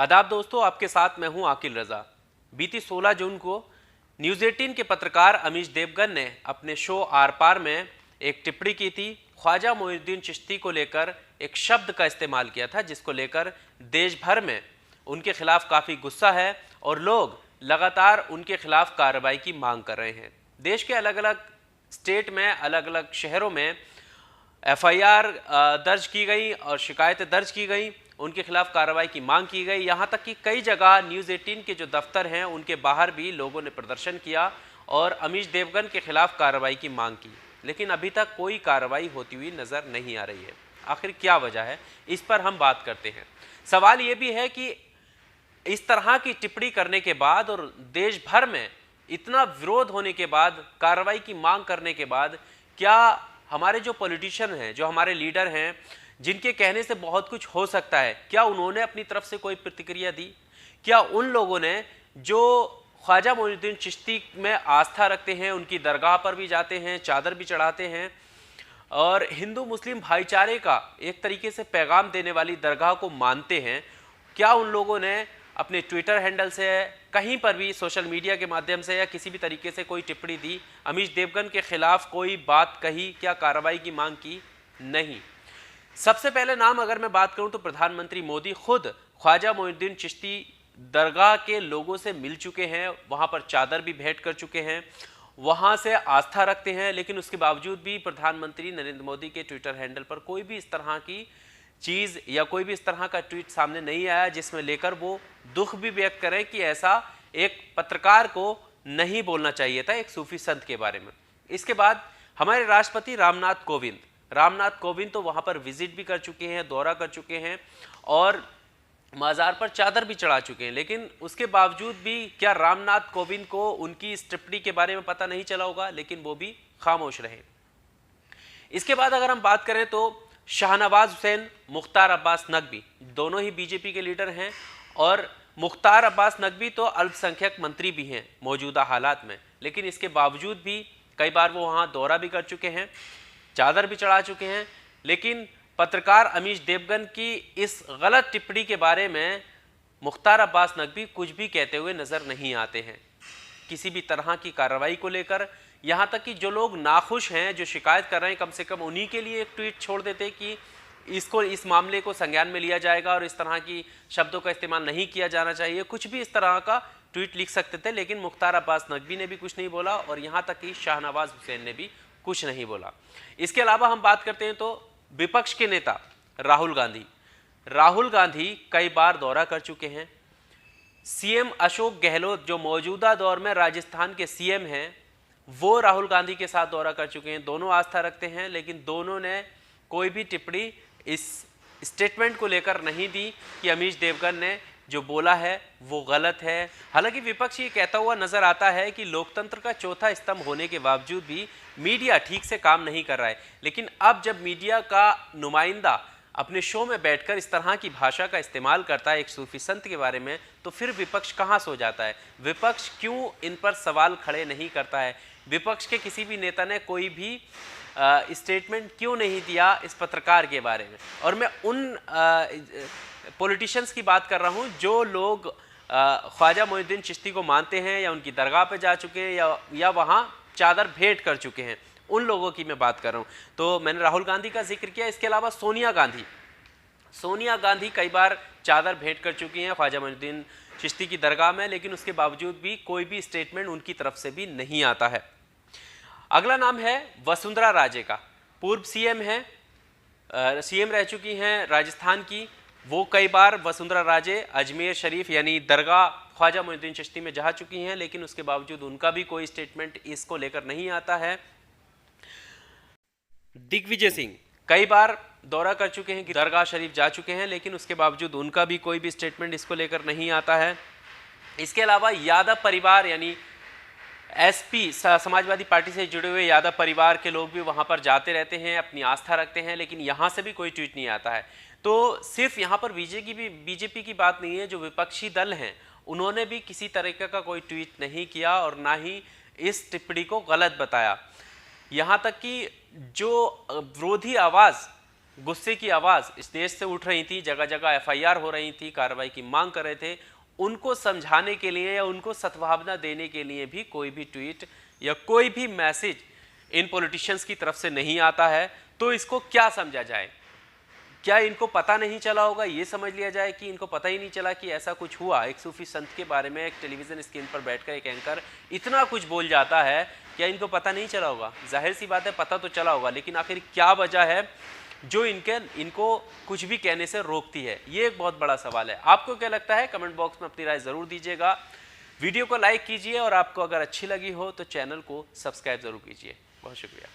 आदाब दोस्तों, आपके साथ मैं हूं आकिल रजा। बीती 16 जून को न्यूज़ 18 के पत्रकार अमीश देवगन ने अपने शो आर पार में एक टिप्पणी की थी। ख्वाजा मोइनुद्दीन चिश्ती को लेकर एक शब्द का इस्तेमाल किया था जिसको लेकर देश भर में उनके खिलाफ काफ़ी गुस्सा है और लोग लगातार उनके खिलाफ कार्रवाई की मांग कर रहे हैं। देश के अलग अलग स्टेट में, अलग अलग शहरों में एफआईआर दर्ज की गई और शिकायतें दर्ज की गई, उनके खिलाफ कार्रवाई की मांग की गई। यहाँ तक कि कई जगह न्यूज़ 18 के जो दफ्तर हैं उनके बाहर भी लोगों ने प्रदर्शन किया और अमीश देवगन के खिलाफ कार्रवाई की मांग की, लेकिन अभी तक कोई कार्रवाई होती हुई नज़र नहीं आ रही है। आखिर क्या वजह है, इस पर हम बात करते हैं। सवाल ये भी है कि इस तरह की टिप्पणी करने के बाद और देश भर में इतना विरोध होने के बाद, कार्रवाई की मांग करने के बाद, क्या हमारे जो पॉलिटिशियन हैं, जो हमारे लीडर हैं, जिनके कहने से बहुत कुछ हो सकता है, क्या उन्होंने अपनी तरफ से कोई प्रतिक्रिया दी? क्या उन लोगों ने जो ख्वाजा मोइनुद्दीन चिश्ती में आस्था रखते हैं, उनकी दरगाह पर भी जाते हैं, चादर भी चढ़ाते हैं और हिंदू मुस्लिम भाईचारे का एक तरीके से पैगाम देने वाली दरगाह को मानते हैं, क्या उन लोगों ने अपने ट्विटर हैंडल से, कहीं पर भी सोशल मीडिया के माध्यम से या किसी भी तरीके से कोई टिप्पणी दी, अमीश देवगन के खिलाफ कोई बात कही, क्या कार्रवाई की मांग की? नहीं। सबसे पहले नाम अगर मैं बात करूं तो प्रधानमंत्री मोदी खुद ख्वाजा मोइनुद्दीन चिश्ती दरगाह के लोगों से मिल चुके हैं, वहां पर चादर भी भेंट कर चुके हैं, वहां से आस्था रखते हैं, लेकिन उसके बावजूद भी प्रधानमंत्री नरेंद्र मोदी के ट्विटर हैंडल पर कोई भी इस तरह की चीज़ या कोई भी इस तरह का ट्वीट सामने नहीं आया जिसमें लेकर वो दुख भी व्यक्त करें कि ऐसा एक पत्रकार को नहीं बोलना चाहिए था एक सूफी संत के बारे में। इसके बाद हमारे राष्ट्रपति रामनाथ कोविंद तो वहाँ पर विजिट भी कर चुके हैं, दौरा कर चुके हैं और मज़ार पर चादर भी चढ़ा चुके हैं, लेकिन उसके बावजूद भी क्या रामनाथ कोविंद को उनकी इस टिप्पणी के बारे में पता नहीं चला होगा? लेकिन वो भी खामोश रहे। इसके बाद अगर हम बात करें तो शाहनवाज हुसैन, मुख्तार अब्बास नकवी दोनों ही बीजेपी के लीडर हैं और मुख्तार अब्बास नकवी तो अल्पसंख्यक मंत्री भी हैं मौजूदा हालात में, लेकिन इसके बावजूद भी कई बार वो वहाँ दौरा भी कर चुके हैं, चादर भी चढ़ा चुके हैं, लेकिन पत्रकार अमीश देवगन की इस गलत टिप्पणी के बारे में मुख्तार अब्बास नकवी कुछ भी कहते हुए नज़र नहीं आते हैं किसी भी तरह की कार्रवाई को लेकर। यहाँ तक कि जो लोग नाखुश हैं, जो शिकायत कर रहे हैं, कम से कम उन्हीं के लिए एक ट्वीट छोड़ देते कि इस मामले को संज्ञान में लिया जाएगा और इस तरह की शब्दों का इस्तेमाल नहीं किया जाना चाहिए, कुछ भी इस तरह का ट्वीट लिख सकते थे, लेकिन मुख्तार अब्बास नकवी ने भी कुछ नहीं बोला और यहाँ तक कि शाहनवाज हुसैन ने भी कुछ नहीं बोला। इसके अलावा हम बात करते हैं तो विपक्ष के नेता राहुल गांधी कई बार दौरा कर चुके हैं। सीएम अशोक गहलोत जो मौजूदा दौर में राजस्थान के सीएम हैं, वो राहुल गांधी के साथ दौरा कर चुके हैं। दोनों आस्था रखते हैं, लेकिन दोनों ने कोई भी टिप्पणी इस स्टेटमेंट को लेकर नहीं दी कि अमीश देवगन ने जो बोला है वो गलत है। हालांकि विपक्ष ये कहता हुआ नजर आता है कि लोकतंत्र का चौथा स्तंभ होने के बावजूद भी मीडिया ठीक से काम नहीं कर रहा है, लेकिन अब जब मीडिया का नुमाइंदा अपने शो में बैठकर इस तरह की भाषा का इस्तेमाल करता है एक सूफी संत के बारे में, तो फिर विपक्ष कहाँ सो जाता है? विपक्ष क्यों इन पर सवाल खड़े नहीं करता है? विपक्ष के किसी भी नेता ने कोई भी स्टेटमेंट क्यों नहीं दिया इस पत्रकार के बारे में? और मैं उन पॉलिटिशियंस की बात कर रहा हूँ जो लोग ख्वाजा मोइनुद्दीन चिश्ती को मानते हैं या उनकी दरगाह पे जा चुके हैं या वहाँ चादर भेंट कर चुके हैं, उन लोगों की मैं बात कर रहा हूँ। तो मैंने राहुल गांधी का जिक्र किया, इसके अलावा सोनिया गांधी कई बार चादर भेंट कर चुकी हैं ख्वाजा मोइनुद्दीन चिश्ती की दरगाह में, लेकिन उसके बावजूद भी कोई भी स्टेटमेंट उनकी तरफ से भी नहीं आता है। अगला नाम है वसुंधरा राजे का। पूर्व सीएम रह चुकी हैं राजस्थान की। वो कई बार वसुंधरा राजे अजमेर शरीफ यानी दरगाह ख्वाजा मोइनुद्दीन चिश्ती में जा चुकी हैं, लेकिन उसके बावजूद उनका भी कोई स्टेटमेंट इसको लेकर नहीं आता है। दिग्विजय सिंह कई बार दौरा कर चुके हैं, दरगाह शरीफ जा चुके हैं, लेकिन उसके बावजूद उनका भी कोई भी स्टेटमेंट इसको लेकर नहीं आता है। इसके अलावा यादव परिवार यानी एसपी समाजवादी पार्टी से जुड़े हुए यादव परिवार के लोग भी वहां पर जाते रहते हैं, अपनी आस्था रखते हैं, लेकिन यहां से भी कोई ट्वीट नहीं आता है। तो सिर्फ यहां पर बीजेपी की बात नहीं है, जो विपक्षी दल हैं उन्होंने भी किसी तरीके का कोई ट्वीट नहीं किया और ना ही इस टिप्पणी को गलत बताया। यहाँ तक कि जो विरोधी आवाज़ गुस्से की आवाज़ इस देश से उठ रही थी, जगह जगह FIR हो रही थी, कार्रवाई की मांग कर रहे थे, उनको समझाने के लिए या उनको सद्भावना देने के लिए भी कोई भी ट्वीट या कोई भी मैसेज इन पॉलिटिशियंस की तरफ से नहीं आता है। तो इसको क्या समझा जाए? क्या इनको पता नहीं चला होगा? ये समझ लिया जाए कि इनको पता ही नहीं चला कि ऐसा कुछ हुआ। एक सूफी संत के बारे में एक टेलीविजन स्क्रीन पर बैठकर एक एंकर इतना कुछ बोल जाता है, क्या इनको पता नहीं चला होगा? जाहिर सी बात है पता तो चला होगा, लेकिन आखिर क्या वजह है जो इनको कुछ भी कहने से रोकती है? ये एक बहुत बड़ा सवाल है। आपको क्या लगता है? कमेंट बॉक्स में अपनी राय जरूर दीजिएगा। वीडियो को लाइक कीजिए और आपको अगर अच्छी लगी हो तो चैनल को सब्सक्राइब जरूर कीजिए। बहुत शुक्रिया।